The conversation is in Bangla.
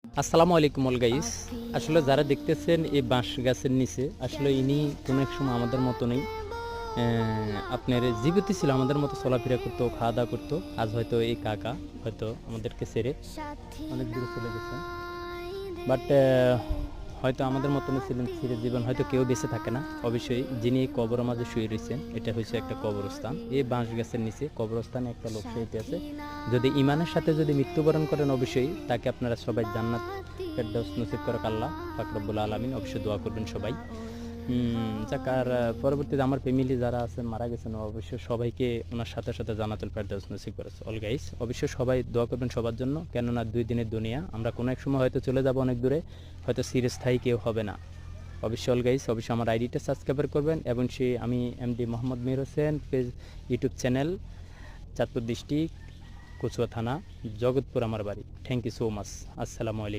আসসালামু আলাইকুম অল গাইস। আসলে যারা দেখতেছেন এই বাঁশ গাছের নিচে, আসলে ইনি কোনো এক সময় আমাদের মতো নেই, আপনার জীবিত ছিল, আমাদের মতো চলাফেরা করতো, খাওয়া দাওয়া করতো। আজ হয়তো এই কাকা হয়তো আমাদেরকে ছেড়ে অনেক দূরে চলে গেছে, বাট হয়তো আমাদের মতনই ছিলেন, ছিঁড়ে জীবন হয়তো কেউ বেঁচে থাকে না। অবশ্যই যিনি এই কবরের মাঝে শুয়ে রয়েছেন, এটা হচ্ছে একটা কবরস্থান। এই বাঁশ গাছের নিচে কবরস্থানে একটা লোক শুয়ে আছে। যদি ইমানের সাথে যদি মৃত্যুবরণ করেন, অবশ্যই তাকে আপনারা সবাই জান্নাত ফেরদাউস নসিব করে আল্লাহ পাক রব্বুল আলামিন। অবশ্যই দোয়া করবেন সবাই। যাক, আর পরবর্তীতে আমার ফ্যামিলি যারা আছেন মারা গেছেন, অবশ্যই সবাইকে ওনার সাথে সাথে জান্নাতুল ফেরদাউস নসিব করেছে। অল গাইস, অবশ্যই সবাই দোয়া করবেন সবার জন্য, কেননা 2 দিনের দুনিয়া। আমরা কোনো এক সময় হয়তো চলে যাব অনেক দূরে, হয়তো চিরস্থায়ী কেউ হবে না। অবশ্যই অল গাইস, অবশ্যই আমার আইডিটা সাবস্ক্রাইব করবেন। এবং আমি MD Mohammad Mir Hossain, page YouTube channel, Chandpur district, Kachua থানা, জগৎপুর আমার বাড়ি। Thank you so much. আসসালামু আলাইকুম।